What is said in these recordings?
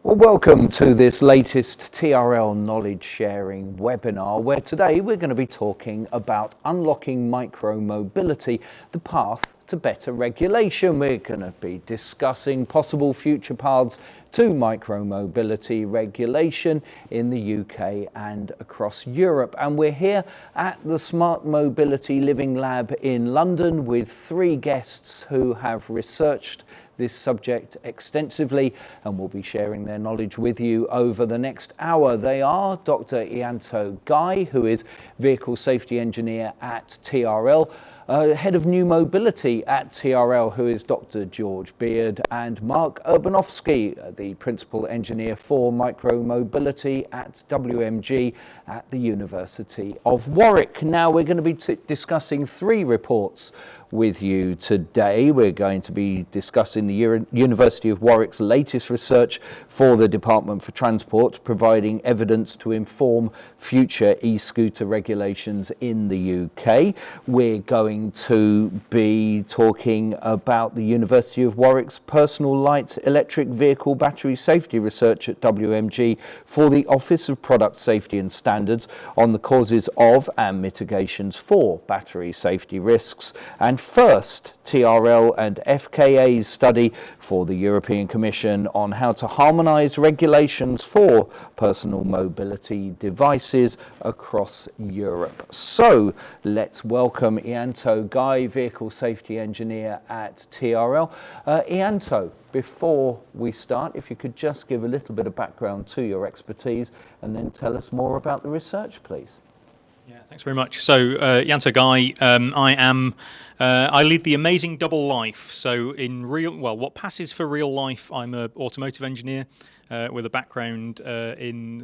Well, welcome to this latest TRL knowledge sharing webinar, where today we're going to be talking about unlocking micromobility, the path to better regulation. We're going to be discussing possible future paths to micromobility regulation in the UK and across Europe. And we're here at the Smart Mobility Living Lab in London with three guests who have researched this subject extensively and will be sharing their knowledge with you over the next hour. They are Dr. Ianto Guy, who is Vehicle Safety Engineer at TRL, Head of New Mobility at TRL, who is Dr. George Beard, and Mark Urbanowski, the Principal Engineer for Micromobility at WMG at the University of Warwick. Now we're going to be discussing three reports with you today. We're going to be discussing the University of Warwick's latest research for the Department for Transport, providing evidence to inform future e-scooter regulations in the UK. We're going to be talking about the University of Warwick's personal light electric vehicle battery safety research at WMG for the Office of Product Safety and Standards on the causes of and mitigations for battery safety risks. And first, TRL and FKA's study for the European Commission on how to harmonise regulations for personal mobility devices across Europe. So let's welcome Ianto Guy, Vehicle Safety Engineer at TRL. Ianto, before we start, if you could just give a little bit of background to your expertise and then tell us more about the research, please. Yeah, thanks very much. So, Ianto Guy, I lead the amazing double life. So, what passes for real life, I'm an automotive engineer with a background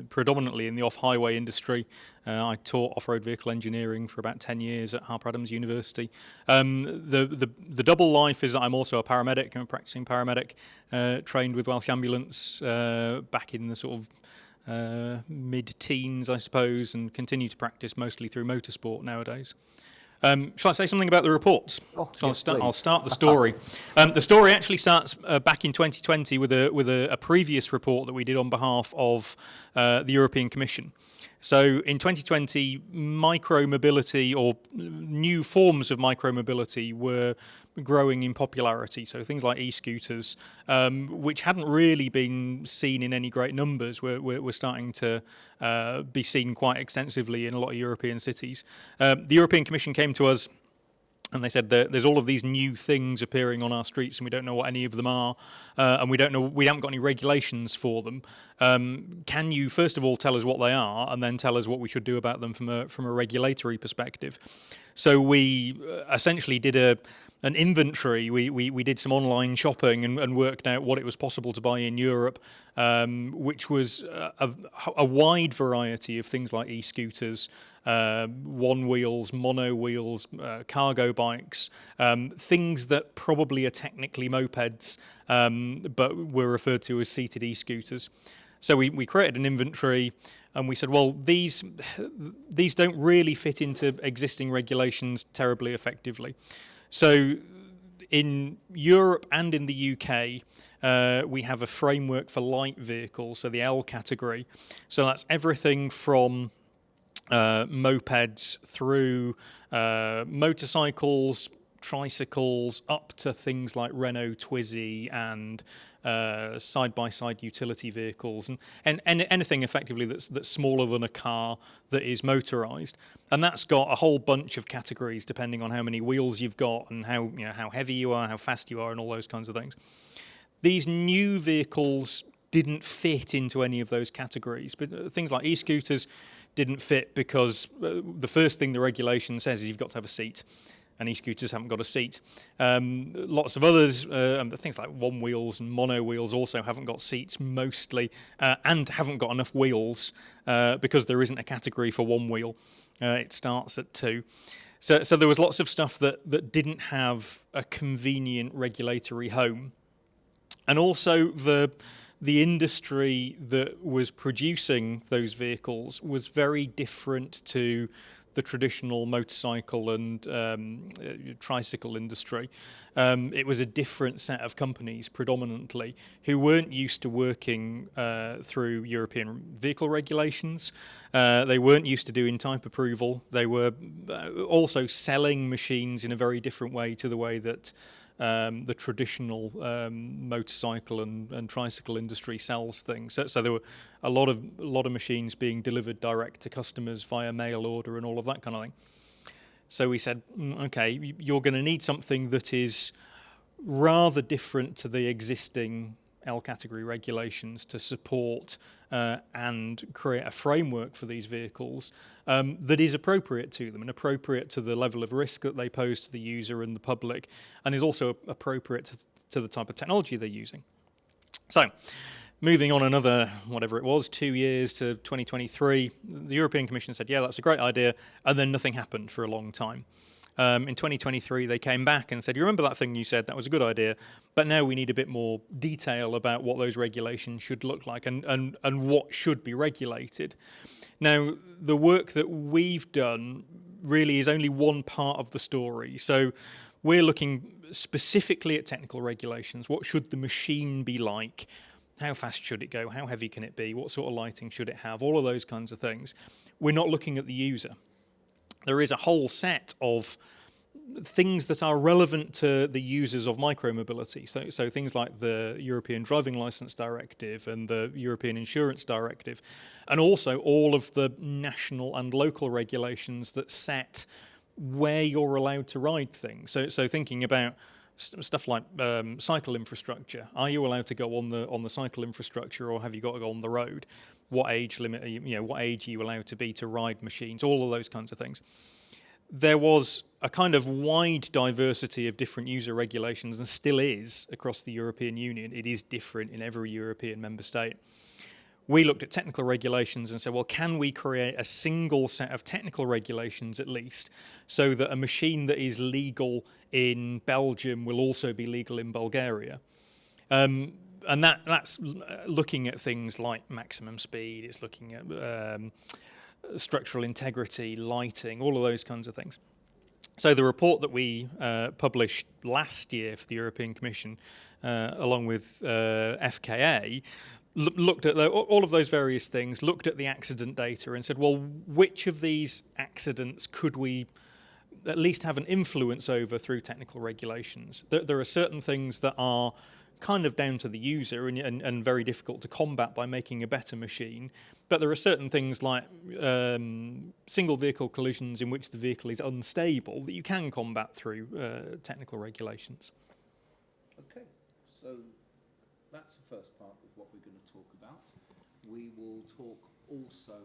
predominantly in the off-highway industry. I taught off-road vehicle engineering for about 10 years at Harper Adams University. The double life is that I'm also a paramedic. I'm a practicing paramedic, trained with Welsh Ambulance back in the sort of mid-teens, I suppose, and continue to practice mostly through motorsport nowadays. Shall I say something about the reports? I'll start the story. The story actually starts back in 2020 with a previous report that we did on behalf of the European Commission. So in 2020, micromobility or new forms of micromobility were growing in popularity. So things like e-scooters, which hadn't really been seen in any great numbers, were starting to be seen quite extensively in a lot of European cities. The European Commission came to us and they said there's all of these new things appearing on our streets, and we don't know what any of them are, and we haven't got any regulations for them. Can you first of all tell us what they are, and then tell us what we should do about them from a regulatory perspective? So we essentially did an inventory. We did some online shopping and worked out what it was possible to buy in Europe, which was a wide variety of things like e-scooters, one wheels, mono wheels, cargo bikes, things that probably are technically mopeds, but were referred to as seated e-scooters. So we created an inventory, and we said, well, these don't really fit into existing regulations terribly effectively. So in Europe and in the UK, we have a framework for light vehicles, so the L category. So that's everything from mopeds through motorcycles, tricycles, up to things like Renault Twizy and side-by-side utility vehicles, and anything effectively that's smaller than a car that is motorised. And that's got a whole bunch of categories depending on how many wheels you've got and how heavy you are, how fast you are, and all those kinds of things. These new vehicles didn't fit into any of those categories, but things like e-scooters didn't fit because the first thing the regulation says is you've got to have a seat, and e-scooters haven't got a seat. Lots of others, things like one wheels and mono wheels also haven't got seats mostly, and haven't got enough wheels because there isn't a category for one wheel. It starts at 2. So there was lots of stuff that didn't have a convenient regulatory home. And also the industry that was producing those vehicles was very different to the traditional motorcycle and tricycle industry. It was a different set of companies predominantly who weren't used to working through European vehicle regulations. They weren't used to doing type approval. They were also selling machines in a very different way to the way that the traditional motorcycle and tricycle industry sells things. So there were a lot of machines being delivered direct to customers via mail order and all of that kind of thing. So we said, okay, you're going to need something that is rather different to the existing L category regulations to support and create a framework for these vehicles that is appropriate to them and appropriate to the level of risk that they pose to the user and the public, and is also appropriate to the type of technology they're using. So, moving on another, whatever it was, 2 years to 2023, the European Commission said, yeah, that's a great idea, and then nothing happened for a long time. In 2023, they came back and said, you remember that thing you said, that was a good idea, but now we need a bit more detail about what those regulations should look like and what should be regulated. Now, the work that we've done really is only one part of the story. So we're looking specifically at technical regulations. What should the machine be like? How fast should it go? How heavy can it be? What sort of lighting should it have? All of those kinds of things. We're not looking at the user. There is a whole set of things that are relevant to the users of micromobility. So things like the European Driving Licence Directive and the European Insurance Directive, and also all of the national and local regulations that set where you're allowed to ride things. So thinking about stuff like cycle infrastructure. Are you allowed to go on the cycle infrastructure, or have you got to go on the road? What age limit are what age are you allowed to be to ride machines? All of those kinds of things. There was a kind of wide diversity of different user regulations, and still is across the European Union. It is different in every European member state. We looked at technical regulations and said, well, can we create a single set of technical regulations at least, so that a machine that is legal in Belgium will also be legal in Bulgaria? And that's looking at things like maximum speed, it's looking at structural integrity, lighting, all of those kinds of things. So the report that we published last year for the European Commission, along with FKA, looked at all of those various things, looked at the accident data and said, well, which of these accidents could we at least have an influence over through technical regulations? There are certain things that are kind of down to the user and very difficult to combat by making a better machine. But there are certain things like single vehicle collisions in which the vehicle is unstable that you can combat through technical regulations. Okay, so that's the first part of what we're going to talk about. We will talk also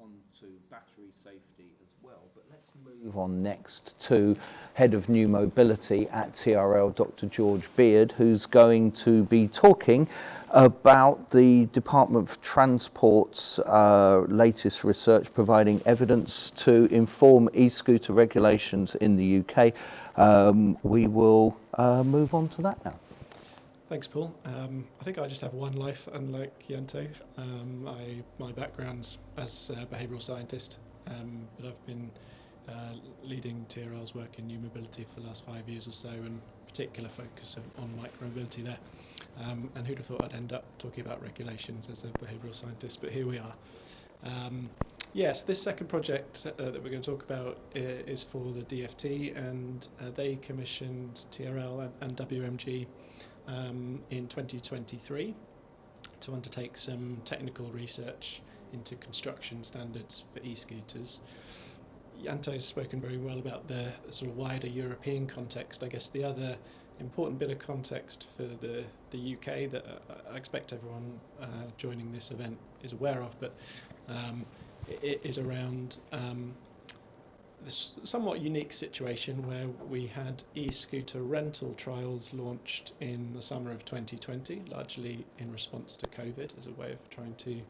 on to battery safety as well, but let's move on next to Head of New Mobility at TRL, Dr. George Beard, who's going to be talking about the Department for Transport's latest research providing evidence to inform e-scooter regulations in the UK. We will move on to that now. Thanks, Paul. I think I just have one life, unlike Ianto. My background's as a behavioural scientist, but I've been leading TRL's work in new mobility for the last 5 years or so, and particular focus on micromobility there. And who'd have thought I'd end up talking about regulations as a behavioural scientist, but here we are. Yes, this second project that we're going to talk about is for the DFT, and they commissioned TRL and WMG in 2023 to undertake some technical research into construction standards for e-scooters. Ianto's spoken very well about the sort of wider European context. I guess the other important bit of context for the UK that I expect everyone joining this event is aware of, but it is around this somewhat unique situation where we had e-scooter rental trials launched in the summer of 2020, largely in response to COVID, as a way of trying to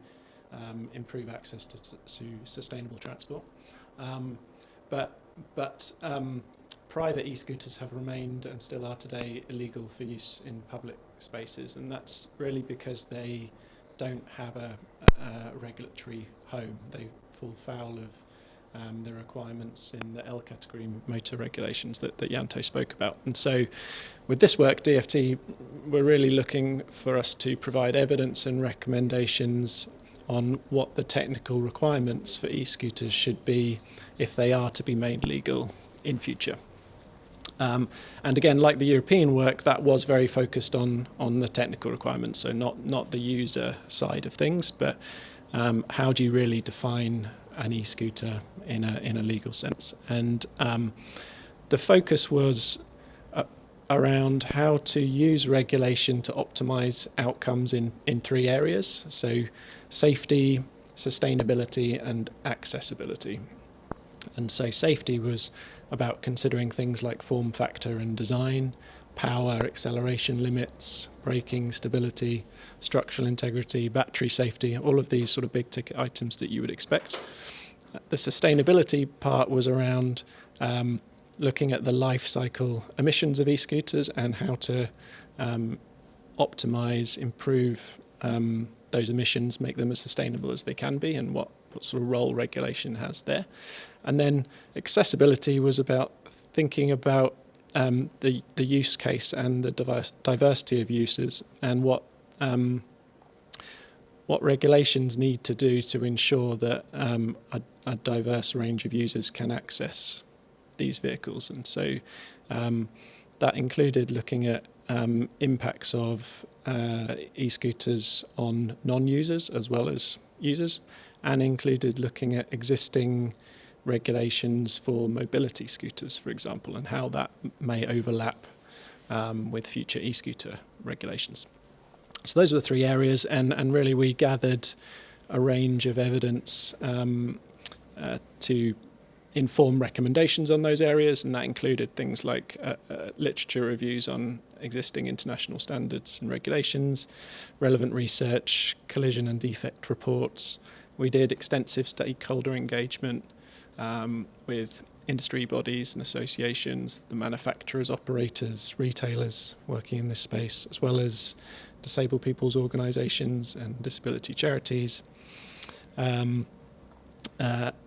improve access to sustainable transport. But private e-scooters have remained and still are today illegal for use in public spaces, and that's really because they don't have a regulatory home. They fall foul of the requirements in the L category motor regulations that Ianto spoke about. And so with this work, DFT, we're really looking for us to provide evidence and recommendations on what the technical requirements for e-scooters should be if they are to be made legal in future. And again, like the European work, that was very focused on the technical requirements, so not the user side of things, but how do you really define an e-scooter in a legal sense? And the focus was around how to use regulation to optimize outcomes in 3 areas, so safety, sustainability, and accessibility. And so safety was about considering things like form factor and design, power, acceleration limits, braking, stability, structural integrity, battery safety, all of these sort of big ticket items that you would expect. The sustainability part was around looking at the life cycle emissions of e-scooters and how to optimize, improve those emissions, make them as sustainable as they can be, and what sort of role regulation has there. And then accessibility was about thinking about the use case and the diversity of uses, and what regulations need to do to ensure that a diverse range of users can access these vehicles. And so that included looking at impacts of e-scooters on non-users as well as users, and included looking at existing regulations for mobility scooters, for example, and how that may overlap with future e-scooter regulations. So those are the 3 areas, and really we gathered a range of evidence to inform recommendations on those areas, and that included things like literature reviews on existing international standards and regulations, relevant research, collision and defect reports. We did extensive stakeholder engagement with industry bodies and associations, the manufacturers, operators, retailers working in this space, as well as disabled people's organisations and disability charities.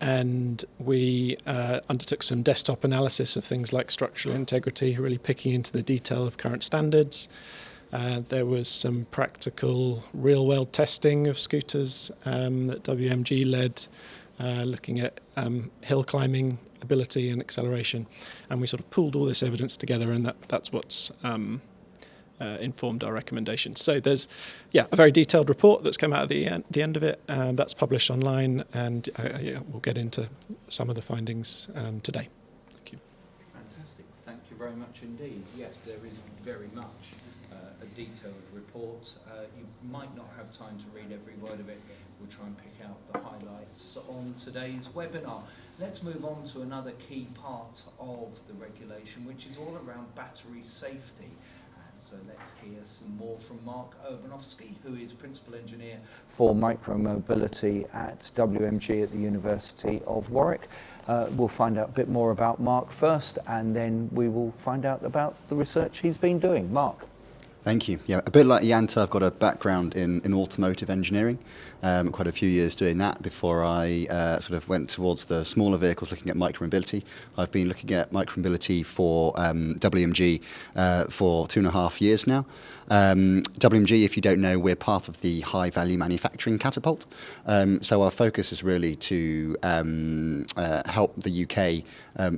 And we undertook some desktop analysis of things like structural integrity, really picking into the detail of current standards. There was some practical real-world testing of scooters that WMG led, looking at hill climbing ability and acceleration. And we sort of pulled all this evidence together, and that's what's informed our recommendations. So there's, a very detailed report that's come out at the end of it, and that's published online, and we'll get into some of the findings today. Thank you. Fantastic. Thank you very much indeed. Yes, there is very much a detailed report. You might not have time to read every word of it. We'll try and pick out the highlights on today's webinar. Let's move on to another key part of the regulation, which is all around battery safety. So let's hear some more from Mark Urbanowski, who is Principal Engineer for Micromobility at WMG at the University of Warwick. We'll find out a bit more about Mark first, and then we will find out about the research he's been doing. Mark. Thank you. Yeah, a bit like Ianto, I've got a background in automotive engineering, quite a few years doing that before I sort of went towards the smaller vehicles looking at micromobility. I've been looking at micromobility for WMG for 2.5 years now. WMG, if you don't know, we're part of the high value manufacturing catapult. So our focus is really to help the UK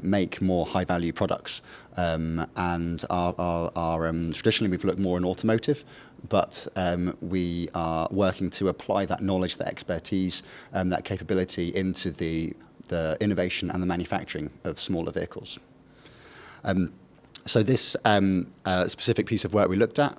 make more high value products. And our traditionally we've looked more in automotive, but we are working to apply that knowledge, that expertise, that capability into the innovation and the manufacturing of smaller vehicles. So this specific piece of work we looked at,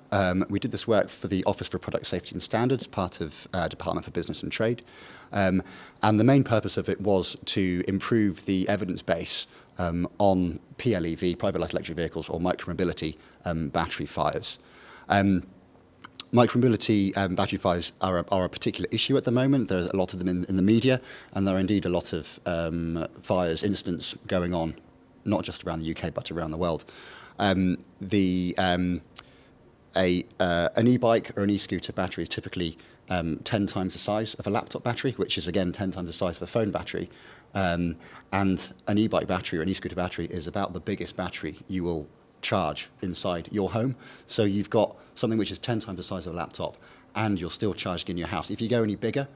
we did this work for the Office for Product Safety and Standards, part of Department for Business and Trade. And the main purpose of it was to improve the evidence base on PLEV, private light electric vehicles, or micromobility battery fires. Micromobility battery fires are a particular issue at the moment. There's a lot of them in the media, and there are indeed a lot of fires, incidents going on, not just around the UK, but around the world. an e-bike or an e-scooter battery is typically 10 times the size of a laptop battery, which is again 10 times the size of a phone battery. And an e-bike battery or an e-scooter battery is about the biggest battery you will charge inside your home. So you've got something which is 10 times the size of a laptop, and you're still charging in your house. If you go any bigger,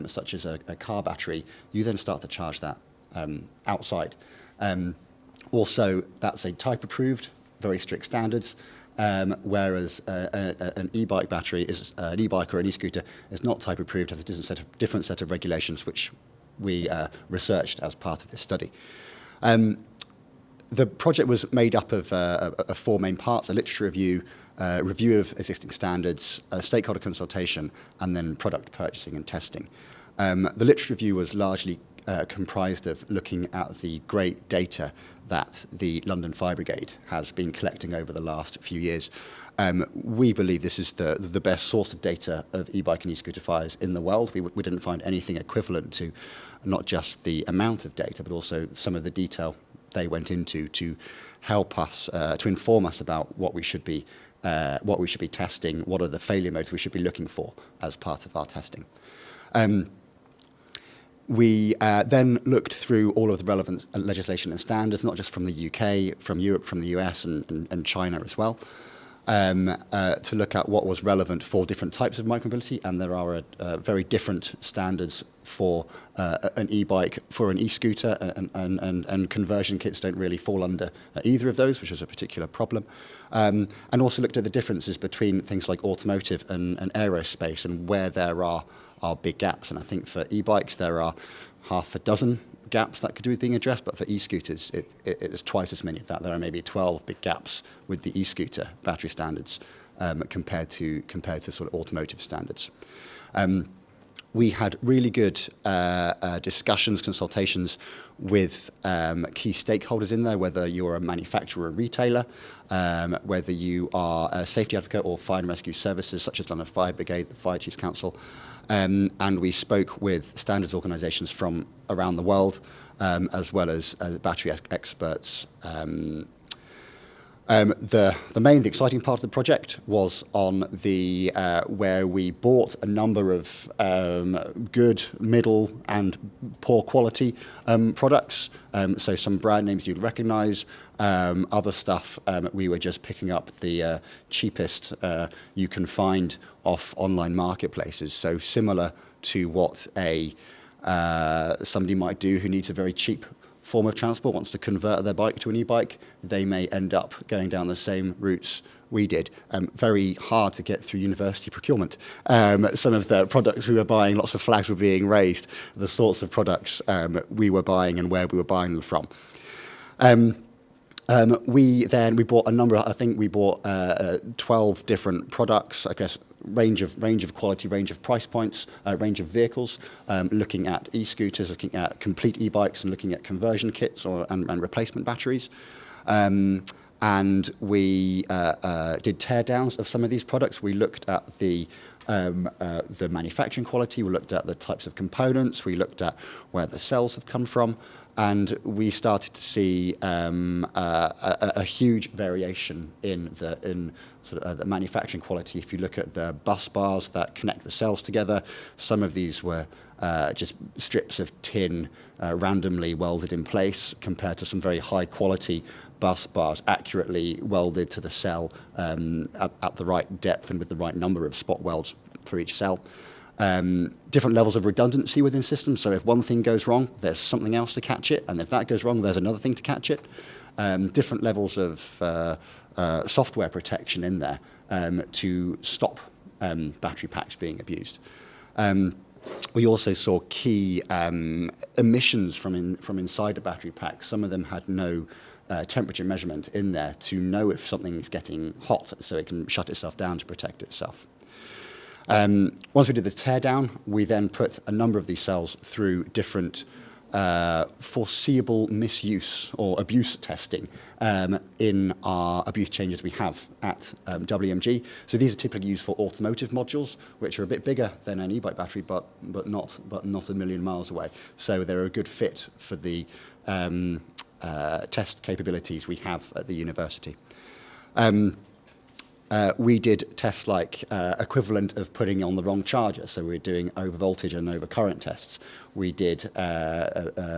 such as a car battery, you then start to charge that outside. Also, that's a type approved, very strict standards, whereas an e-bike battery is an e-bike or an e-scooter is not type approved, has a different set of regulations which we researched as part of this study. The project was made up of four main parts: a literature review, review of existing standards, stakeholder consultation, and then product purchasing and testing. The literature review was largely comprised of looking at the great data that the London Fire Brigade has been collecting over the last few years. We believe this is the best source of data of e-bike and e-scooter fires in the world. We didn't find anything equivalent to not just the amount of data, but also some of the detail they went into to help us, to inform us about what we should be testing, what are the failure modes we should be looking for as part of our testing. We then looked through all of the relevant legislation and standards, not just from the UK, from Europe, from the US and China as well, to look at what was relevant for different types of micromobility. And there are very different standards for an e-bike, for an e-scooter, and conversion kits don't really fall under either of those, which is a particular problem. And also looked at the differences between things like automotive and aerospace and where there are big gaps. And I think for e-bikes there are half a dozen gaps that could be being addressed, but for e-scooters it is twice as many of that. There are maybe 12 big gaps with the e-scooter battery standards compared to sort of automotive standards. We had really good discussions, consultations with key stakeholders in there, whether you're a manufacturer or retailer, whether you are a safety advocate or fire and rescue services, such as London Fire Brigade, the Fire Chiefs Council. And we spoke with standards organisations from around the world, as well as battery experts. The exciting part of the project was on the where we bought a number of good, middle, and poor quality products. So some brand names you'd recognise. Other stuff we were just picking up the cheapest you can find off online marketplaces. So similar to what somebody might do who needs a very cheap form of transport, wants to convert their bike to an e-bike, they may end up going down the same routes we did. Very hard to get through university procurement. Some of the products we were buying, lots of flags were being raised, the sorts of products we were buying and where we were buying them from. We bought a number, I think we bought 12 different products, I guess, range of quality, range of price points, range of vehicles, looking at e-scooters, looking at complete e-bikes and looking at conversion kits and replacement batteries. And we did teardowns of some of these products. We looked at the manufacturing quality, we looked at the types of components, we looked at where the cells have come from, and we started to see a huge variation in the manufacturing quality. If you look at the bus bars that connect the cells together, some of these were just strips of tin randomly welded in place, compared to some very high quality bus bars accurately welded to the cell at the right depth and with the right number of spot welds for each cell. Different levels of redundancy within systems, so if one thing goes wrong, there's something else to catch it, and if that goes wrong, there's another thing to catch it. Different levels of software protection in there to stop battery packs being abused. We also saw key emissions from inside a battery pack. Some of them had no temperature measurement in there to know if something's getting hot, so it can shut itself down to protect itself. Once we did the teardown, we then put a number of these cells through different foreseeable misuse or abuse testing in our abuse changes we have at WMG. So these are typically used for automotive modules, which are a bit bigger than an e-bike battery, but not a million miles away. So they're a good fit for the test capabilities we have at the university. we did tests like equivalent of putting on the wrong charger. So we're doing over voltage and over current tests. We did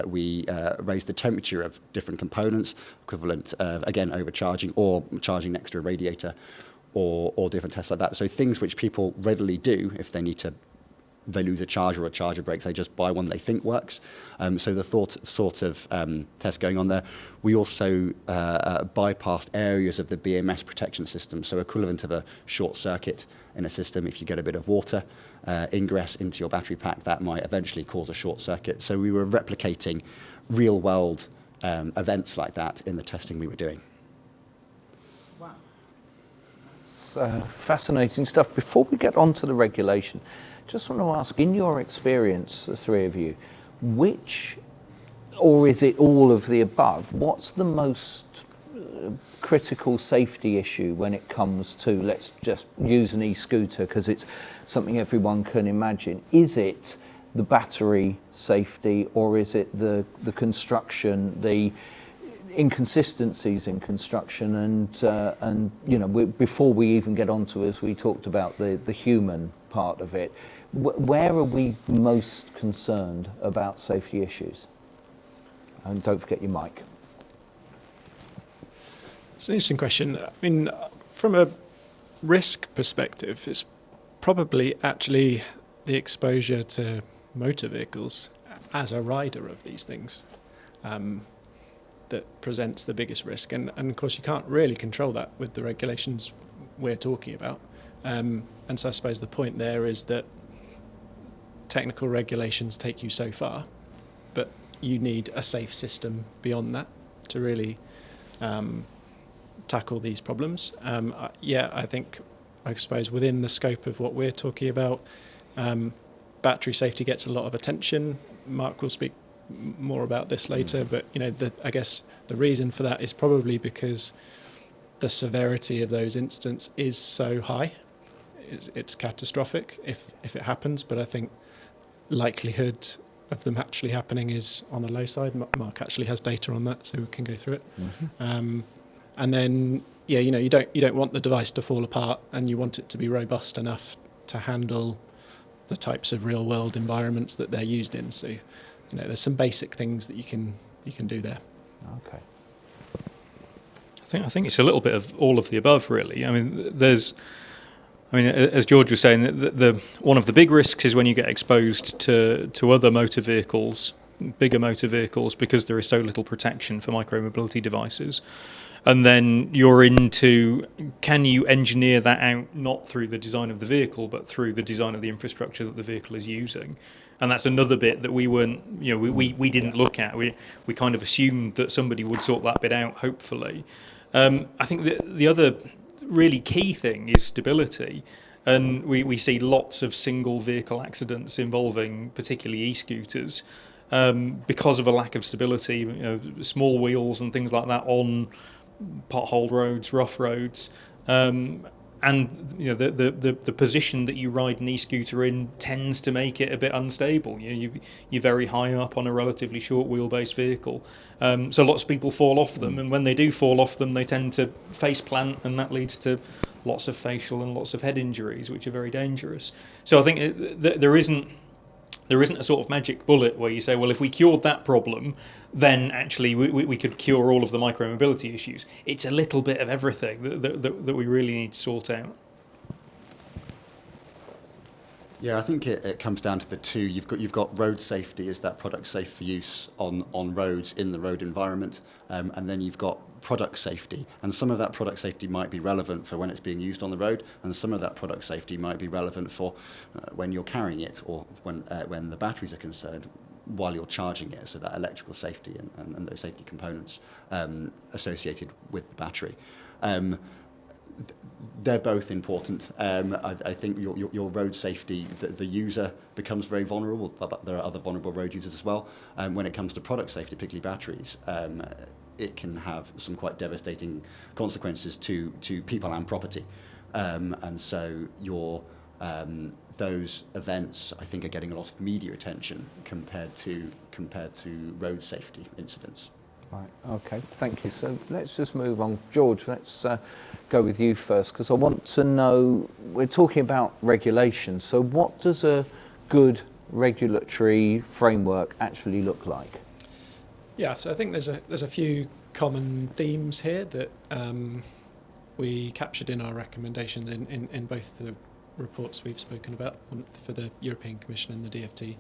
raised the temperature of different components, equivalent again overcharging or charging next to a radiator, or different tests like that. So things which people readily do if they lose a charger or a charger breaks, they just buy one they think works. So the sort of test going on there. We also bypassed areas of the BMS protection system, so equivalent of a short circuit in a system. If you get a bit of water ingress into your battery pack, that might eventually cause a short circuit. So we were replicating real world events like that in the testing we were doing. Fascinating stuff. Before we get on to the regulation, just want to ask, in your experience, the three of you, which, or is it all of the above, what's the most critical safety issue when it comes to, let's just use an e-scooter because it's something everyone can imagine. Is it the battery safety, or is it the construction, the inconsistencies in construction, and you know, before we even get onto, as we talked about, the human part of it, where are we most concerned about safety issues? And don't forget your mic. It's an interesting question. I mean, from a risk perspective, it's probably actually the exposure to motor vehicles as a rider of these things that presents the biggest risk. And of course, you can't really control that with the regulations we're talking about. And so I suppose the point there is that technical regulations take you so far, but you need a safe system beyond that to really tackle these problems. I suppose within the scope of what we're talking about, battery safety gets a lot of attention. Mark will speak more about this later, but you know, I guess the reason for that is probably because the severity of those incidents is so high. It's catastrophic if it happens, but I think likelihood of them actually happening is on the low side. Mark actually has data on that, so we can go through it. Mm-hmm. And then, yeah, you know, you don't want the device to fall apart, and you want it to be robust enough to handle the types of real world environments that they're used in. So, you know, there's some basic things that you can do there. Okay. I think it's a little bit of all of the above, really. I mean, as George was saying, one of the big risks is when you get exposed to other motor vehicles, bigger motor vehicles, because there is so little protection for micromobility devices. And then you're into, can you engineer that out not through the design of the vehicle, but through the design of the infrastructure that the vehicle is using? And that's another bit that we weren't, you know, we didn't look at. We kind of assumed that somebody would sort that bit out, hopefully. I think the other really key thing is stability. And we see lots of single vehicle accidents involving particularly e-scooters because of a lack of stability, you know, small wheels and things like that on potholed roads, rough roads, and you know, the position that you ride an e-scooter in tends to make it a bit unstable. You know, you're very high up on a relatively short wheelbase vehicle, so lots of people fall off them, and when they do fall off them, they tend to face plant, and that leads to lots of facial and lots of head injuries, which are very dangerous. So I think there isn't a sort of magic bullet where you say, well, if we cured that problem, then actually we could cure all of the micromobility issues. It's a little bit of everything that we really need to sort out. Yeah, I think it comes down to the two. You've got road safety, is that product safe for use on roads in the road environment, and then you've got product safety, and some of that product safety might be relevant for when it's being used on the road, and some of that product safety might be relevant for when you're carrying it, or when the batteries are concerned while you're charging it. So that electrical safety and those safety components associated with the battery. They're both important. I think your road safety, the user becomes very vulnerable, but there are other vulnerable road users as well. When it comes to product safety, particularly batteries, it can have some quite devastating consequences to people and property. And so those events, I think, are getting a lot of media attention compared to road safety incidents. Right, okay, thank you. So let's just move on. George, let's go with you first, because I want to know, we're talking about regulation, so what does a good regulatory framework actually look like? Yeah, so I think there's a few common themes here that we captured in our recommendations in both the reports we've spoken about for the European Commission and the DFT.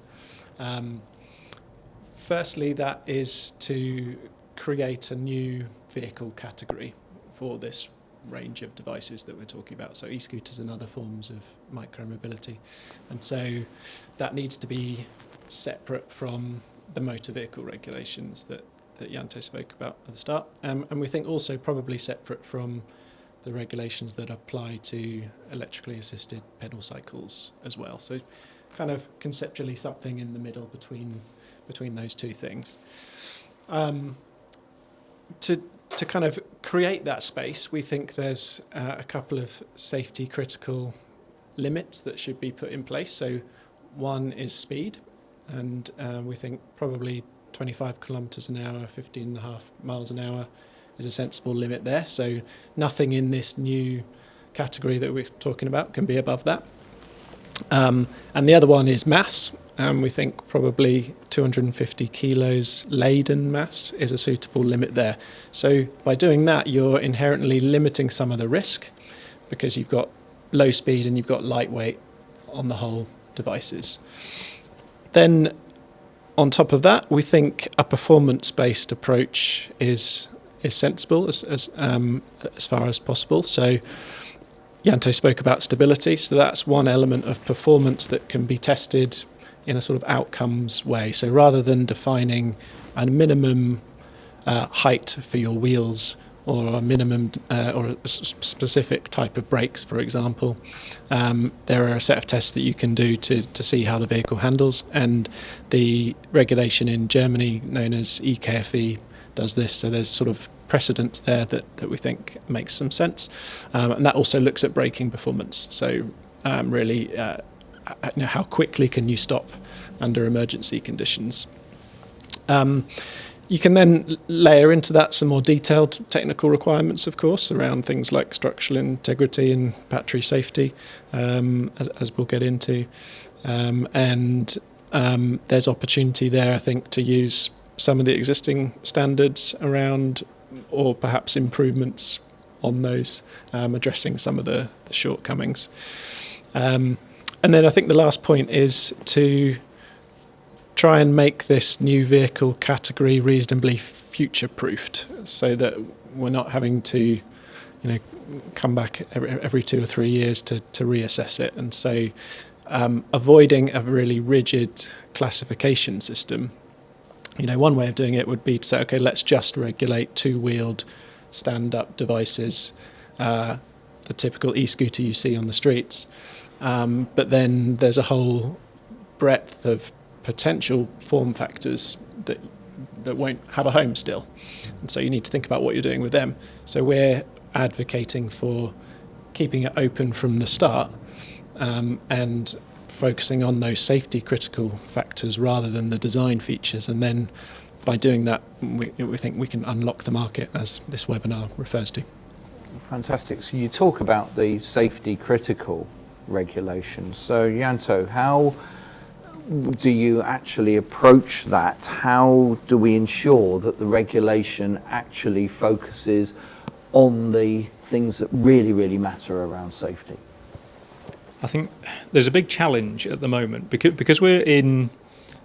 Firstly, that is to create a new vehicle category for this range of devices that we're talking about. So e-scooters and other forms of micromobility. And so that needs to be separate from the motor vehicle regulations that Ianto spoke about at the start. And we think also probably separate from the regulations that apply to electrically assisted pedal cycles as well. So kind of conceptually something in the middle between those two things. To kind of create that space, we think there's a couple of safety critical limits that should be put in place. So one is speed, and we think probably 25 kilometres an hour, 15.5 miles an hour is a sensible limit there. So nothing in this new category that we're talking about can be above that. And the other one is mass. We think probably 250 kilos laden mass is a suitable limit there. So by doing that, you're inherently limiting some of the risk because you've got low speed and you've got lightweight on the whole devices. Then on top of that, we think a performance-based approach is sensible as far as possible. So Ianto spoke about stability, so that's one element of performance that can be tested in a sort of outcomes way. So rather than defining a minimum height for your wheels or a minimum or a specific type of brakes, for example, there are a set of tests that you can do to see how the vehicle handles. And the regulation in Germany known as EKFE does this. So there's sort of precedents there that we think makes some sense. And that also looks at braking performance. So really, how quickly can you stop under emergency conditions? You can then layer into that some more detailed technical requirements, of course, around things like structural integrity and battery safety, as we'll get into. And there's opportunity there, I think, to use some of the existing standards around, or perhaps improvements on those, addressing some of the shortcomings. And then I think the last point is to try and make this new vehicle category reasonably future-proofed, so that we're not having to, come back every 2 or 3 years to reassess it. And so avoiding a really rigid classification system. One way of doing it would be to say, okay, let's just regulate two-wheeled stand-up devices, the typical e-scooter you see on the streets. But then there's a whole breadth of potential form factors that won't have a home still. And so you need to think about what you're doing with them. So we're advocating for keeping it open from the start, and focusing on those safety critical factors rather than the design features. And then by doing that, we think we can unlock the market, as this webinar refers to. Fantastic. So you talk about the safety critical regulations. So Ianto, how do you actually approach that? How do we ensure that the regulation actually focuses on the things that really, really matter around safety? I think there's a big challenge at the moment because we're in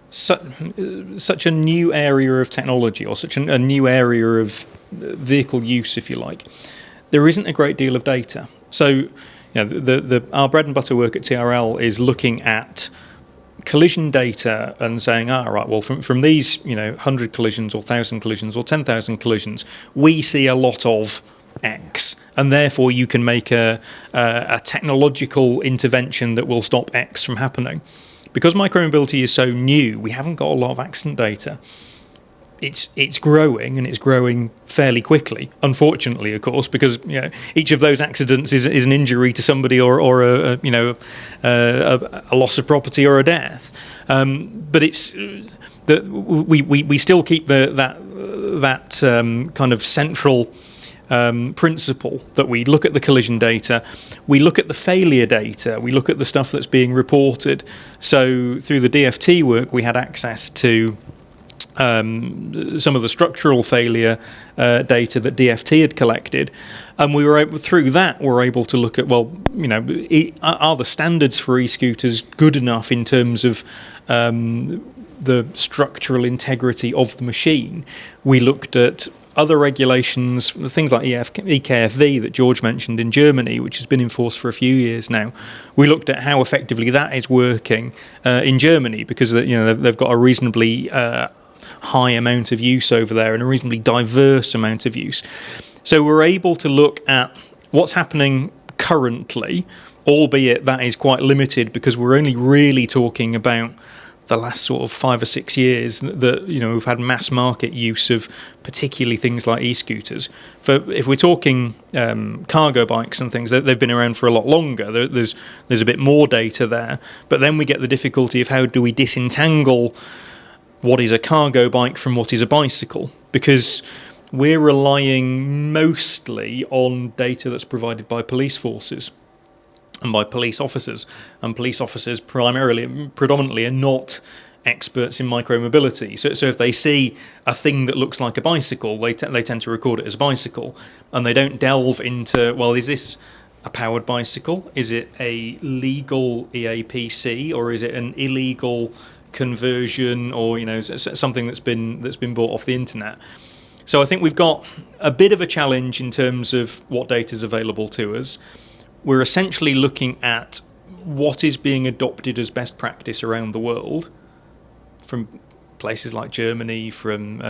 such a new area of technology, or such a new area of vehicle use, if you like. There isn't a great deal of data. So, our bread and butter work at TRL is looking at collision data and saying, right, well, from these, 100 collisions or 1,000 collisions or 10,000 collisions, we see a lot of X, and therefore you can make a technological intervention that will stop X from happening. Because micromobility is so new, we haven't got a lot of accident data. It's growing, and it's growing fairly quickly, unfortunately, of course, because each of those accidents is an injury to somebody, or a loss of property or a death. But we still keep that kind of central principle that we look at the collision data, we look at the failure data, we look at the stuff that's being reported. So through the DFT work, we had access to some of the structural failure data that DFT had collected, and we were able, through that, we're able to look at, well, you know, are the standards for e-scooters good enough in terms of the structural integrity of the machine? We looked at other regulations, things like EKFV that George mentioned in Germany, which has been enforced for a few years now. We looked at how effectively that is working in Germany, because they've got a reasonably high amount of use over there and a reasonably diverse amount of use. So we're able to look at what's happening currently, albeit that is quite limited because we're only really talking about the last sort of 5 or 6 years that we've had mass market use of particularly things like e-scooters. If we're talking cargo bikes and things, they've been around for a lot longer. There's a bit more data there, but then we get the difficulty of how do we disentangle what is a cargo bike from what is a bicycle, because we're relying mostly on data that's provided by police forces and by police officers, and police officers predominantly are not experts in micromobility. So if they see a thing that looks like a bicycle, they tend to record it as a bicycle, and they don't delve into, well, is this a powered bicycle? Is it a legal EAPC, or is it an illegal conversion, or something that's been bought off the internet? So I think we've got a bit of a challenge in terms of what data is available to us. We're essentially looking at what is being adopted as best practice around the world, from places like Germany, from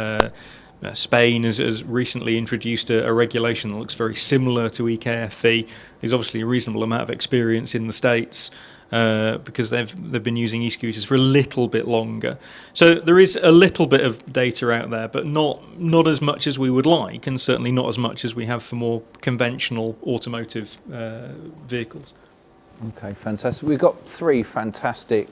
Spain has recently introduced a regulation that looks very similar to EKFV. There's obviously a reasonable amount of experience in the States because they've been using e-scooters for a little bit longer. So there is a little bit of data out there, but not as much as we would like, and certainly not as much as we have for more conventional automotive vehicles. Okay, fantastic. We've got 3 fantastic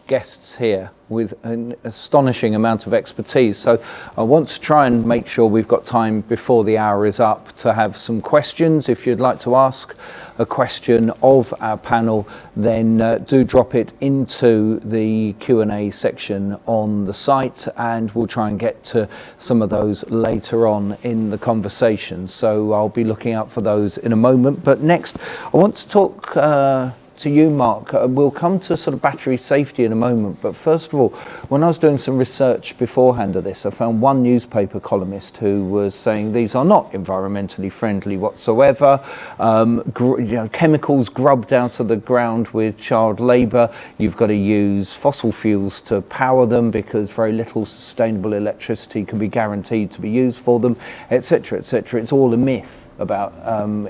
guests here with an astonishing amount of expertise. So I want to try and make sure we've got time before the hour is up to have some questions. If you'd like to ask a question of our panel, then do drop it into the Q&A section on the site, and we'll try and get to some of those later on in the conversation. So I'll be looking out for those in a moment. But next, I want to talk to you, Mark. We'll come to sort of battery safety in a moment, but first of all, when I was doing some research beforehand of this, I found one newspaper columnist who was saying these are not environmentally friendly whatsoever. Chemicals grubbed out of the ground with child labour. You've got to use fossil fuels to power them because very little sustainable electricity can be guaranteed to be used for them, etc., etc. It's all a myth about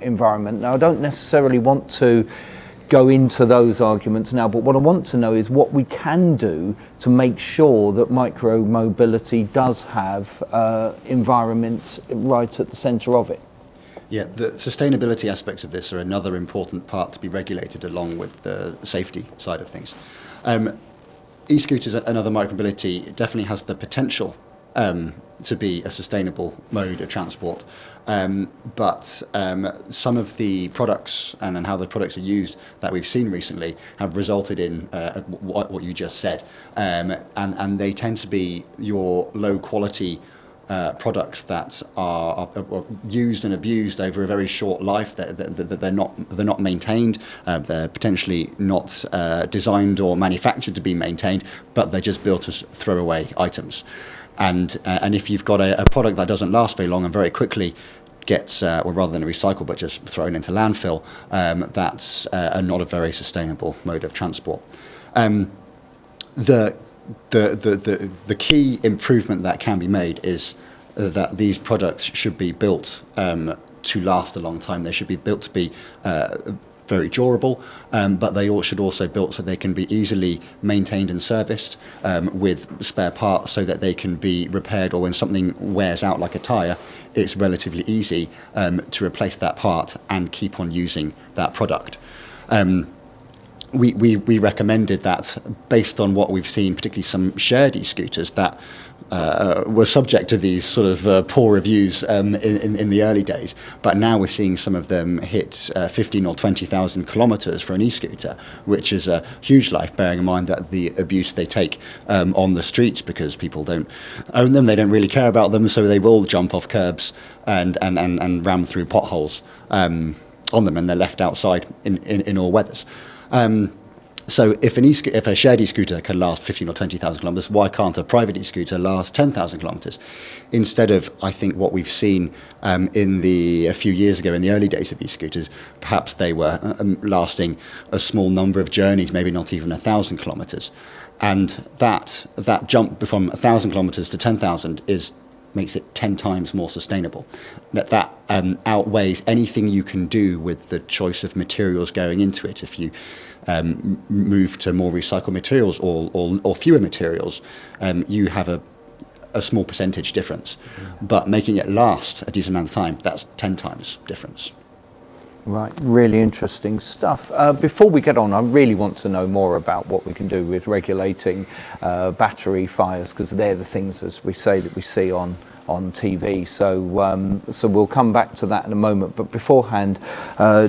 environment. Now, I don't necessarily want to go into those arguments now, but what I want to know is what we can do to make sure that micro-mobility does have environment right at the centre of it. Yeah, the sustainability aspects of this are another important part to be regulated along with the safety side of things. E-scooters and other micromobility definitely has the potential to be a sustainable mode of transport. But some of the products and how the products are used that we've seen recently have resulted in what you just said. And they tend to be your low quality products that are used and abused over a very short life. They're not maintained. They're potentially not designed or manufactured to be maintained, but they're just built as throwaway items. And if you've got a product that doesn't last very long and very quickly gets, rather than recycled but just thrown into landfill, that's not a very sustainable mode of transport. The key improvement that can be made is that these products should be built to last a long time. They should be built to be very durable, but they all should also be built so they can be easily maintained and serviced with spare parts so that they can be repaired, or when something wears out like a tyre, it's relatively easy to replace that part and keep on using that product. we recommended that based on what we've seen, particularly some shared e-scooters that were subject to these sort of poor reviews in the early days, but now we're seeing some of them hit 15 or 20,000 kilometres for an e-scooter, which is a huge life, bearing in mind that the abuse they take on the streets, because people don't own them, they don't really care about them, so they will jump off curbs and ram through potholes on them, and they're left outside in all weathers. So if a shared e-scooter can last 15 or 20,000 kilometres, why can't a private e-scooter last 10,000 kilometres? Instead of, I think, what we've seen a few years ago in the early days of e-scooters, perhaps they were lasting a small number of journeys, maybe not even 1,000 kilometres. And that jump from 1,000 kilometres to 10,000 makes it 10 times more sustainable. That outweighs anything you can do with the choice of materials going into it. If you move to more recycled materials or fewer materials, you have a small percentage difference. But making it last a decent amount of time, that's 10 times difference. Right, really interesting stuff. Before we get on, I really want to know more about what we can do with regulating battery fires, because they're the things, as we say, that we see on TV. So we'll come back to that in a moment. But beforehand,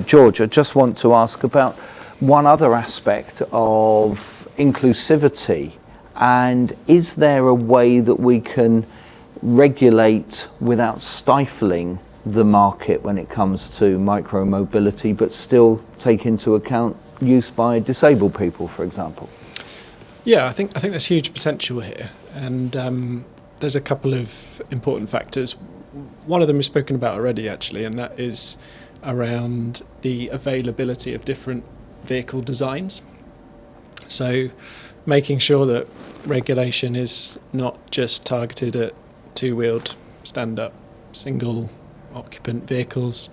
George, I just want to ask about one other aspect of inclusivity. And is there a way that we can regulate without stifling the market when it comes to micromobility, but still take into account use by disabled people, for example? Yeah, I think there's huge potential here, and there's a couple of important factors. One of them we've spoken about already, actually, and that is around the availability of different vehicle designs. So making sure that regulation is not just targeted at two-wheeled, stand-up, single occupant vehicles,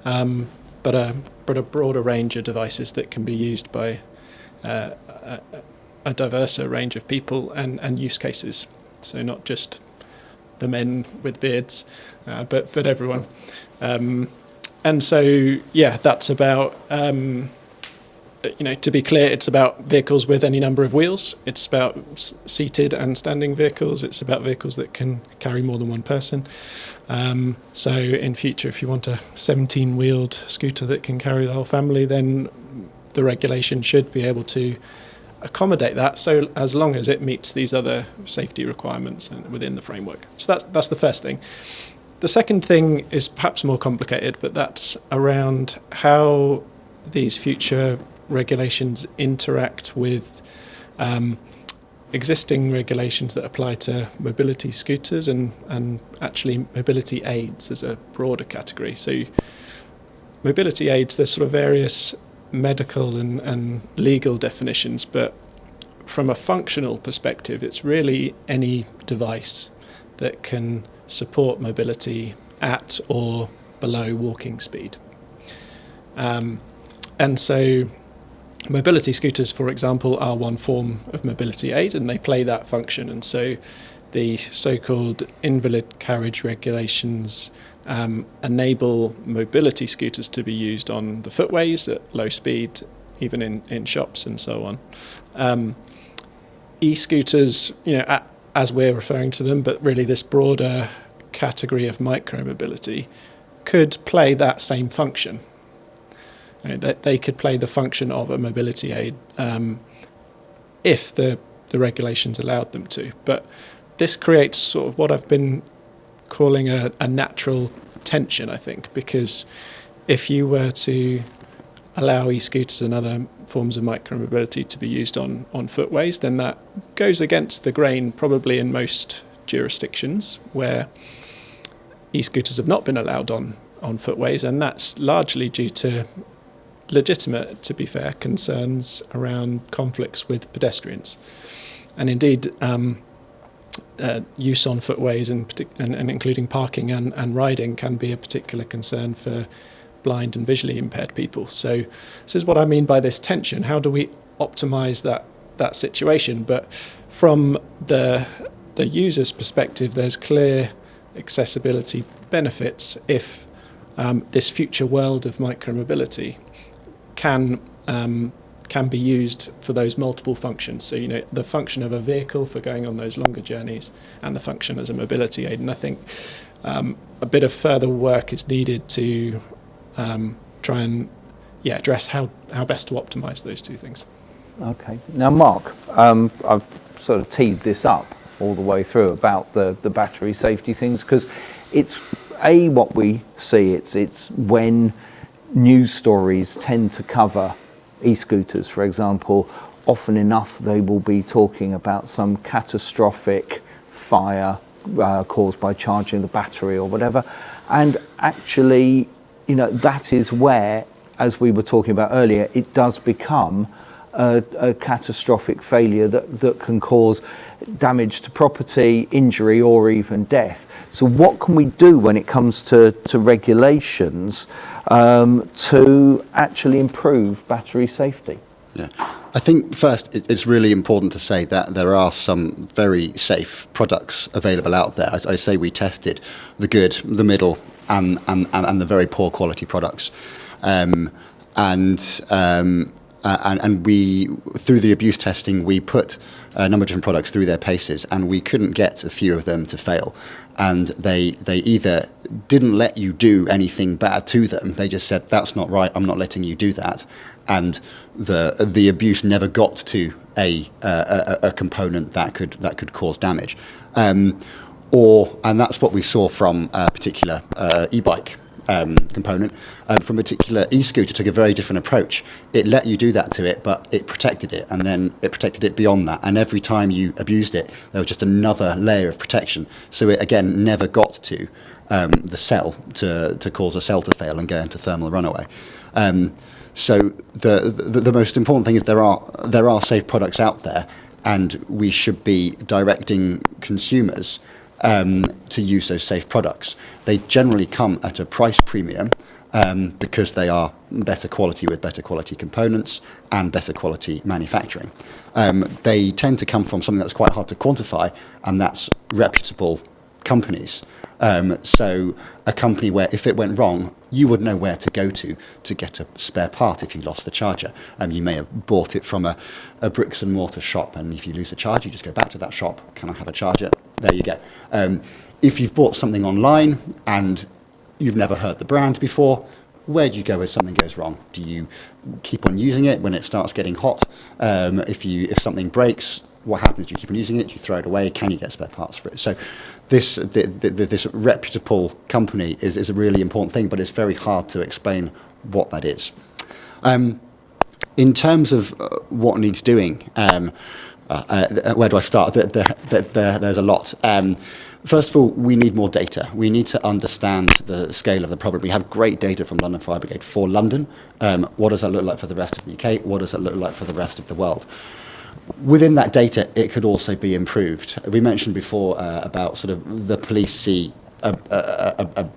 but a broader range of devices that can be used by a diverser range of people and use cases. So not just the men with beards, but everyone. And so, yeah, that's about, to be clear, it's about vehicles with any number of wheels. It's about seated and standing vehicles. It's about vehicles that can carry more than one person. So in future, if you want a 17-wheeled scooter that can carry the whole family, then the regulation should be able to accommodate that, so as long as it meets these other safety requirements and within the framework. So that's the first thing. The second thing is perhaps more complicated, but that's around how these future regulations interact with existing regulations that apply to mobility scooters and actually mobility aids as a broader category. So mobility aids, there's sort of various medical and legal definitions, but from a functional perspective, it's really any device that can support mobility at or below walking speed. And so mobility scooters, for example, are one form of mobility aid, and they play that function. And so the so-called invalid carriage regulations enable mobility scooters to be used on the footways at low speed, even in shops and so on. E-scooters, as we're referring to them, but really this broader category of micromobility, could play that same function. That they could play the function of a mobility aid if the regulations allowed them to. But this creates sort of what I've been calling a natural tension, I think, because if you were to allow e-scooters and other forms of micromobility to be used on footways, then that goes against the grain probably in most jurisdictions where e-scooters have not been allowed on footways, and that's largely due to legitimate, to be fair, concerns around conflicts with pedestrians. And indeed, use on footways and including parking and riding can be a particular concern for blind and visually impaired people. So this is what I mean by this tension. How do we optimize that situation? But from the user's perspective, there's clear accessibility benefits if this future world of micromobility can can be used for those multiple functions. So, the function of a vehicle for going on those longer journeys and the function as a mobility aid. And I think a bit of further work is needed to try and address how best to optimise those two things. Okay. Now, Mark, I've sort of teed this up all the way through about the battery safety things, because it's what we see. It's when news stories tend to cover e-scooters, for example, often enough they will be talking about some catastrophic fire caused by charging the battery or whatever. And actually, that is where, as we were talking about earlier, it does become a catastrophic failure that can cause damage to property, injury, or even death. So what can we do when it comes to regulations to actually improve battery safety? Yeah, I think first it's really important to say that there are some very safe products available out there. As I say, we tested the good, the middle, and the very poor quality products, and we, through the abuse testing, we put a number of different products through their paces, and we couldn't get a few of them to fail. And they either didn't let you do anything bad to them, they just said, that's not right, I'm not letting you do that. And the abuse never got to a component that could cause damage. And that's what we saw from a particular e-bike component. From a particular e-scooter took a very different approach. It let you do that to it, but it protected it, and then it protected it beyond that. And every time you abused it, there was just another layer of protection. So it, again, never got to the cell to cause a cell to fail and go into thermal runaway. So the most important thing is there are safe products out there, and we should be directing consumers to use those safe products. They generally come at a price premium because they are better quality with better quality components and better quality manufacturing. They tend to come from something that's quite hard to quantify, and that's reputable companies. So a company where if it went wrong, you would know where to go to get a spare part if you lost the charger. You may have bought it from a bricks and mortar shop, and if you lose a charger, you just go back to that shop. Can I have a charger? There you go. If you've bought something online and you've never heard the brand before, where do you go if something goes wrong? Do you keep on using it when it starts getting hot? If something breaks, what happens? Do you keep on using it? Do you throw it away? Can you get spare parts for it? So this reputable company is a really important thing, but it's very hard to explain what that is. In terms of what needs doing, where do I start? There's a lot. First of all, we need more data. We need to understand the scale of the problem. We have great data from London Fire Brigade for London. What does that look like for the rest of the UK? What does that look like for the rest of the world? Within that data, it could also be improved. We mentioned before about sort of the police see a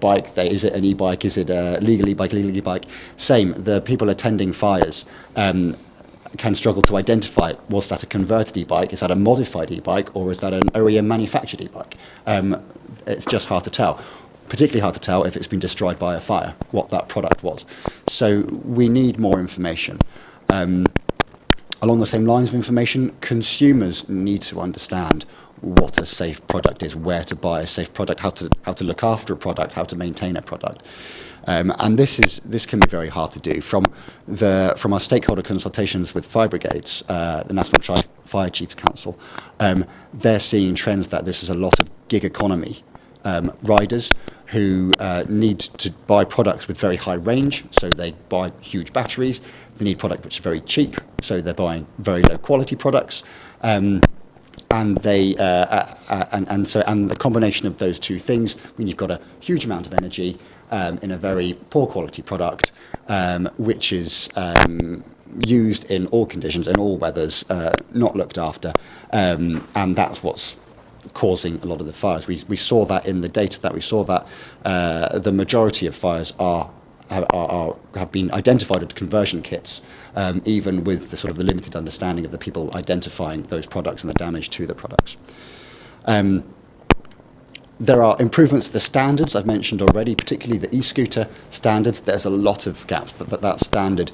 bike. Is it an e-bike? Is it a legal e-bike? Same. The people attending fires can struggle to identify, was that a converted e-bike, is that a modified e-bike, or is that an OEM manufactured e-bike? It's just hard to tell. Particularly hard to tell if it's been destroyed by a fire, what that product was. So we need more information. Along the same lines of information, consumers need to understand what a safe product is, where to buy a safe product, how to look after a product, how to maintain a product. And this can be very hard to do. From our stakeholder consultations with fire brigades, the National Fire Chiefs Council, they're seeing trends that this is a lot of gig economy riders who need to buy products with very high range, so they buy huge batteries. They need product which is very cheap, so they're buying very low quality products. And the combination of those two things, when you've got a huge amount of energy in a very poor quality product, which is used in all conditions, in all weathers, not looked after, and that's what's causing a lot of the fires. We saw that in the data that we saw that the majority of fires have been identified as conversion kits, even with the sort of the limited understanding of the people identifying those products and the damage to the products. There are improvements to the standards I've mentioned already, particularly the e-scooter standards. There's a lot of gaps. That standard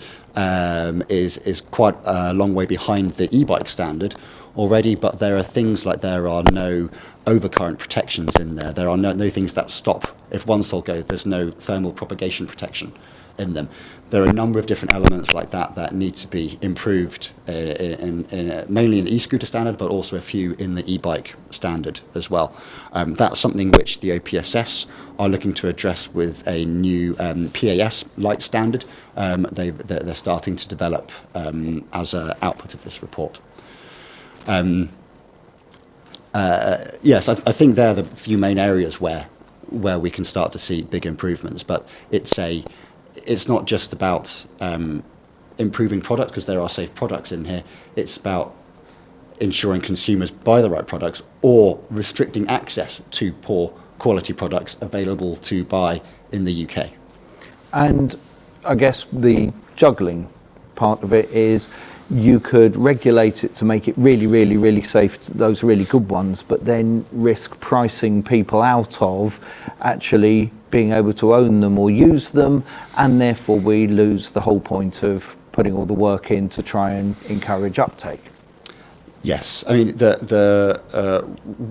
is quite a long way behind the e-bike standard already, but there are things like there are no overcurrent protections in there. There are no things that stop. If one cell goes, there's no thermal propagation protection in them. There are a number of different elements like that need to be improved, mainly in the e-scooter standard, but also a few in the e-bike standard as well. That's something which the OPSS are looking to address with a new PAS light standard. They're starting to develop as an output of this report. Yes, I think they're the few main areas where we can start to see big improvements, but it's not just about improving products, because there are safe products in here. It's about ensuring consumers buy the right products or restricting access to poor quality products available to buy in the UK. And I guess the juggling part of it is you could regulate it to make it really, really, really safe, those really good ones, but then risk pricing people out of actually being able to own them or use them, and therefore we lose the whole point of putting all the work in to try and encourage uptake. Yes, I mean the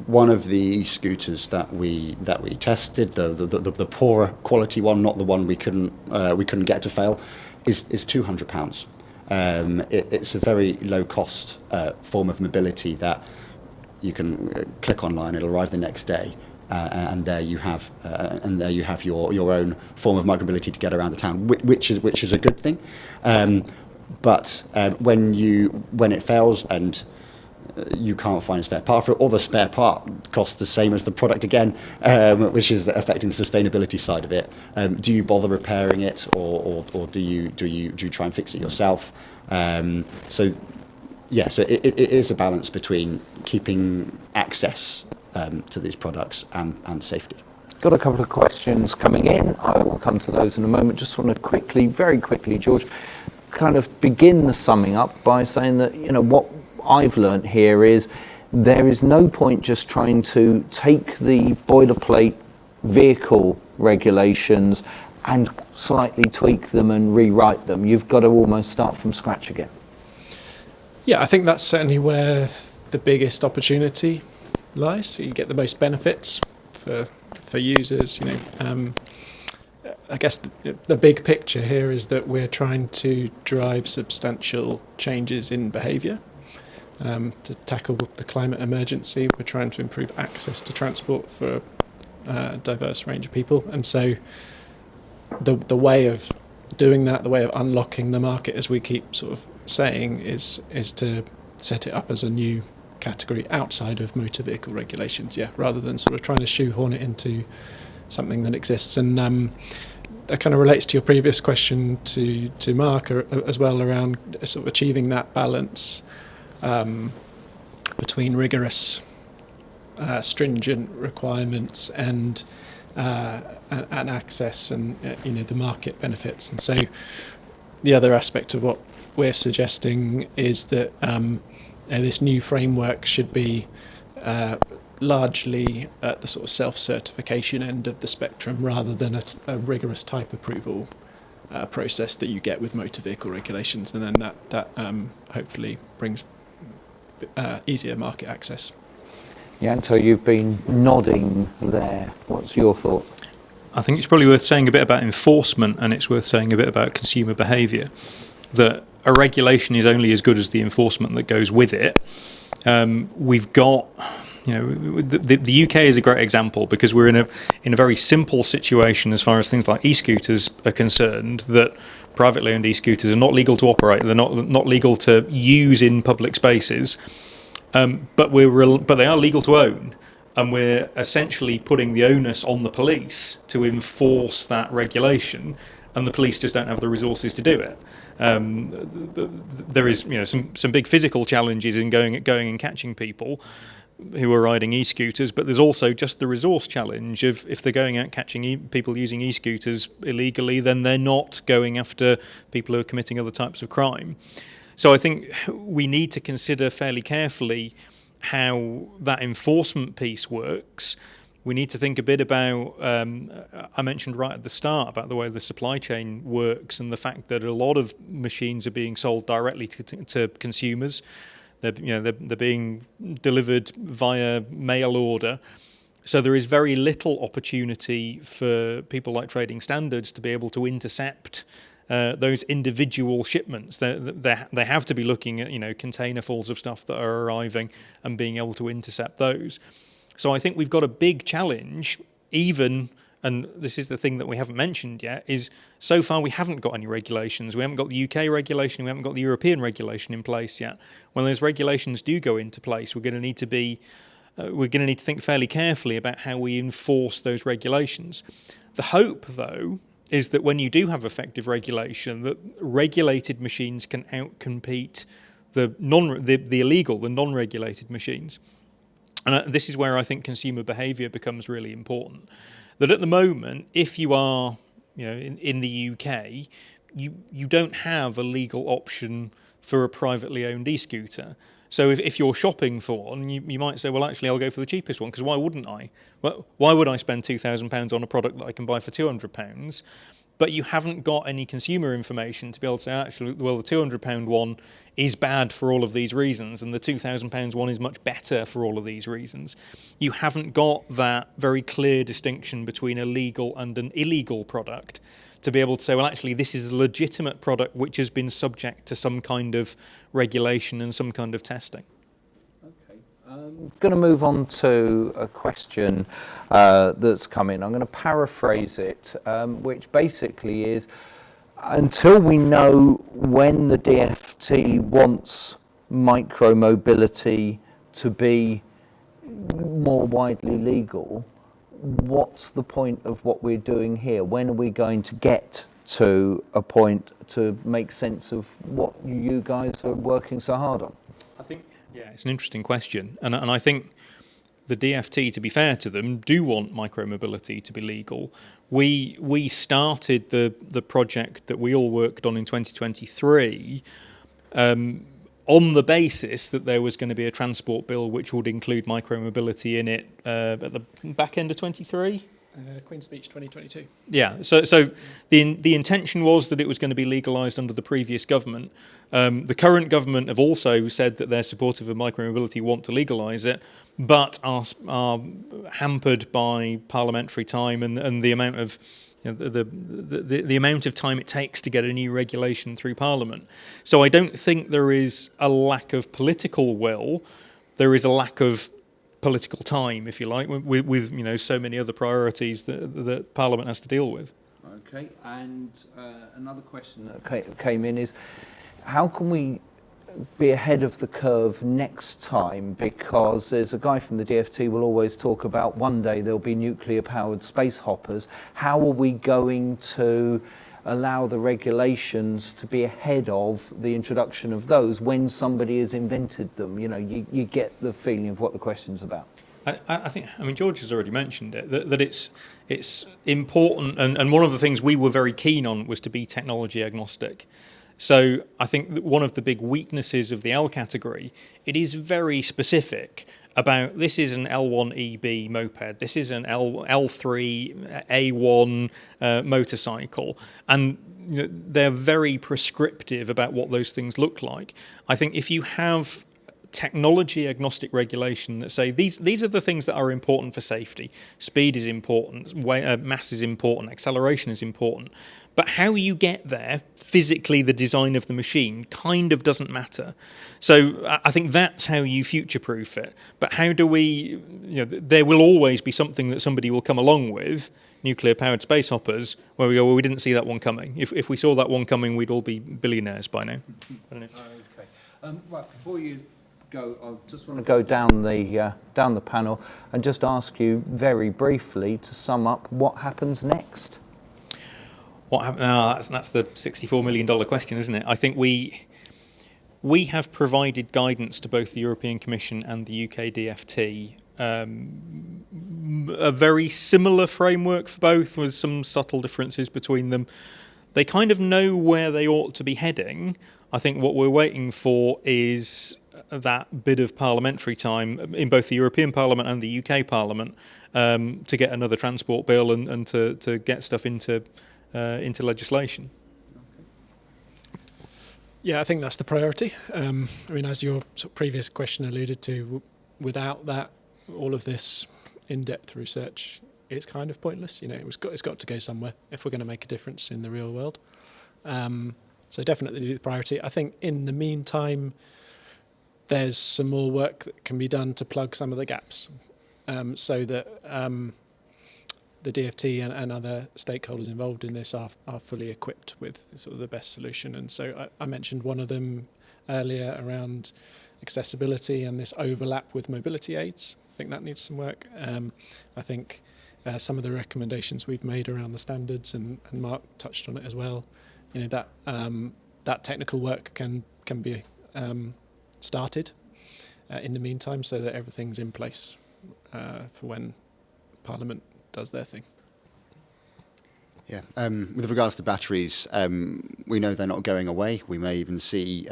one of the e-scooters that we tested, the poorer quality one, not the one we couldn't get to fail, is £200. It's a very low cost form of mobility that you can click online, it'll arrive the next day, and there you have your own form of micromobility to get around the town, which is a good thing. But when it fails and you can't find a spare part for it, or the spare part costs the same as the product again, which is affecting the sustainability side of it. Do you bother repairing it, or do you try and fix it yourself? So it is a balance between keeping access to these products and safety. Got a couple of questions coming in. I will come to those in a moment. Just want to very quickly, George, kind of begin the summing up by saying that, what I've learned here is there is no point just trying to take the boilerplate vehicle regulations and slightly tweak them and rewrite them. You've got to almost start from scratch again. Yeah, I think that's certainly where the biggest opportunity lies. So you get the most benefits for users. I guess the big picture here is that we're trying to drive substantial changes in behaviour. To tackle the climate emergency, we're trying to improve access to transport for a diverse range of people. And so the way of doing that, the way of unlocking the market, as we keep sort of saying, is to set it up as a new category outside of motor vehicle regulations, rather than sort of trying to shoehorn it into something that exists. And that kind of relates to your previous question to Mark as well, around sort of achieving that balance between rigorous, stringent requirements and access and the market benefits. And so the other aspect of what we're suggesting is that this new framework should be largely at the sort of self-certification end of the spectrum, rather than a rigorous type approval process that you get with motor vehicle regulations, and then that hopefully brings easier market access. Ianto, you've been nodding there. What's your thought? I think it's probably worth saying a bit about enforcement, and it's worth saying a bit about consumer behaviour. That a regulation is only as good as the enforcement that goes with it. We've got, the UK is a great example, because we're in a very simple situation as far as things like e-scooters are concerned, that privately owned e-scooters are not legal to operate. They're not legal to use in public spaces, but they are legal to own, and we're essentially putting the onus on the police to enforce that regulation, and the police just don't have the resources to do it. There is some big physical challenges in going and catching people who are riding e-scooters, but there's also just the resource challenge of, if they're going out catching people using e-scooters illegally, then they're not going after people who are committing other types of crime. So I think we need to consider fairly carefully how that enforcement piece works, We need to think a bit about, I mentioned right at the start about the way the supply chain works and the fact that a lot of machines are being sold directly to consumers. They're being delivered via mail order. So there is very little opportunity for people like Trading Standards to be able to intercept those individual shipments. They have to be looking at containerfuls of stuff that are arriving and being able to intercept those. So I think we've got a big challenge, and this is the thing that we haven't mentioned yet, is so far we haven't got any regulations. We haven't got the UK regulation, we haven't got the European regulation in place yet. When those regulations do go into place, we're going to need to think fairly carefully about how we enforce those regulations. The hope, though, is that when you do have effective regulation, that regulated machines can outcompete the illegal, the non-regulated machines. And this is where I think consumer behaviour becomes really important. That at the moment, if you are, in the UK, you don't have a legal option for a privately owned e-scooter. So if you're shopping for one, you might say, well, actually, I'll go for the cheapest one, because why wouldn't I? Well, why would I spend £2,000 on a product that I can buy for £200? But you haven't got any consumer information to be able to say, actually, well, the £200 one is bad for all of these reasons, and the £2,000 one is much better for all of these reasons. You haven't got that very clear distinction between a legal and an illegal product to be able to say, well, actually, this is a legitimate product which has been subject to some kind of regulation and some kind of testing. I'm going to move on to a question that's come in. I'm going to paraphrase it, which basically is, until we know when the DFT wants micromobility to be more widely legal, what's the point of what we're doing here? When are we going to get to a point to make sense of what you guys are working so hard on? I think, yeah, it's an interesting question. And I think the DFT, to be fair to them, do want micromobility to be legal. We started the project that we all worked on in 2023 on the basis that there was going to be a transport bill which would include micromobility in it at the back end of 23. Queen's Speech 2022. Yeah, so the intention was that it was going to be legalised under the previous government. The current government have also said that they're supportive of micromobility, want to legalise it, but are hampered by parliamentary time and the amount of the amount of time it takes to get a new regulation through Parliament. So I don't think there is a lack of political will. There is a lack of political time, if you like, with so many other priorities that Parliament has to deal with. Okay, and another question that came in is, how can we be ahead of the curve next time? Because there's a guy from the DFT will always talk about one day there'll be nuclear-powered space hoppers. How are we going to allow the regulations to be ahead of the introduction of those when somebody has invented them? You get the feeling of what the question's about. I think, George has already mentioned it, that it's important, and one of the things we were very keen on was to be technology agnostic. So I think that one of the big weaknesses of the L category, it is very specific about, this is an L1EB moped, this is an L3A1 motorcycle, and they're very prescriptive about what those things look like. I think if you have technology agnostic regulation that say these are the things that are important for safety, speed is important, mass is important, acceleration is important, but how you get there, physically the design of the machine kind of doesn't matter. So I think that's how you future-proof it. But how do we, there will always be something that somebody will come along with, nuclear-powered space hoppers, where we go, well, we didn't see that one coming. If we saw that one coming, we'd all be billionaires by now. I don't know. Okay. Right, before you go, I just want to go down the panel and just ask you very briefly to sum up what happens next. That's the $64 million question, isn't it? I think we have provided guidance to both the European Commission and the UK DFT, a very similar framework for both with some subtle differences between them. They kind of know where they ought to be heading. I think what we're waiting for is that bit of parliamentary time in both the European Parliament and the UK Parliament to get another transport bill and to get stuff into legislation. Yeah, I think that's the priority. I mean, as your sort of previous question alluded to, without that, all of this in-depth research is kind of pointless. You know, it's got to go somewhere if we're going to make a difference in the real world. So definitely the priority. I think in the meantime, there's some more work that can be done to plug some of the gaps, so that the DFT and other stakeholders involved in this are fully equipped with sort of the best solution. And so I mentioned one of them earlier around accessibility and this overlap with mobility aids. I think that needs some work. I think some of the recommendations we've made around the standards, and Mark touched on it as well, you know, that technical work can be started in the meantime, so that everything's in place for when Parliament does their thing. Yeah, with regards to batteries, we know they're not going away. We may even see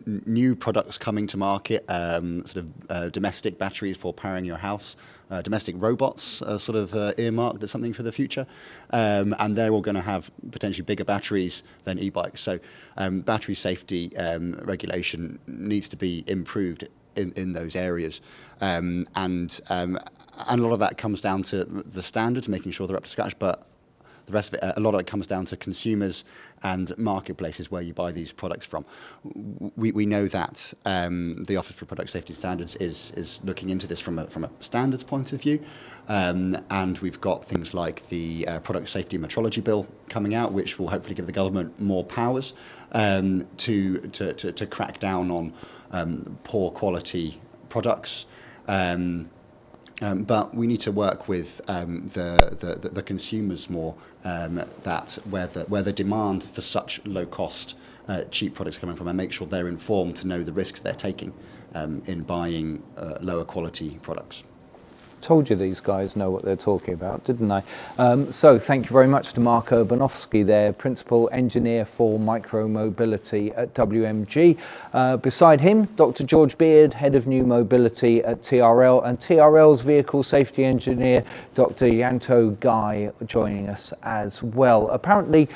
new products coming to market, domestic batteries for powering your house, domestic robots earmarked as something for the future, and they're all going to have potentially bigger batteries than e-bikes. So battery safety regulation needs to be improved in those areas, and a lot of that comes down to the standards, making sure they're up to scratch, but the rest of it, a lot of it comes down to consumers and marketplaces where you buy these products from. We know that the Office for Product Safety Standards is looking into this from a standards point of view, and we've got things like the Product Safety Metrology Bill coming out, which will hopefully give the government more powers to crack down on poor quality products. But we need to work with the consumers more. That where the demand for such low cost, cheap products coming from, and make sure they're informed to know the risks they're taking in buying lower quality products. Told you these guys know what they're talking about, didn't I? So thank you very much to Mark Urbanowski there, Principal Engineer for Micromobility at WMG. Beside him, Dr. George Beard, Head of New Mobility at TRL, and TRL's Vehicle Safety Engineer, Dr. Ianto Guy, joining us as well. Apparently,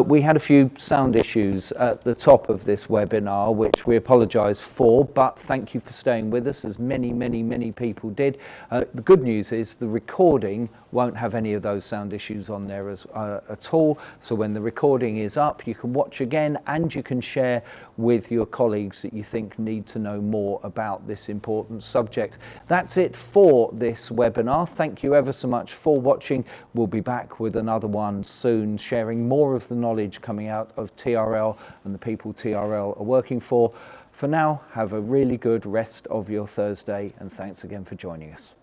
we had a few sound issues at the top of this webinar, which we apologise for, but thank you for staying with us, as many people did. The good news is the recording won't have any of those sound issues on there at all. So when the recording is up, you can watch again and you can share with your colleagues that you think need to know more about this important subject. That's it for this webinar. Thank you ever so much for watching. We'll be back with another one soon, sharing more of the knowledge coming out of TRL and the people TRL are working for. For now, have a really good rest of your Thursday, and thanks again for joining us.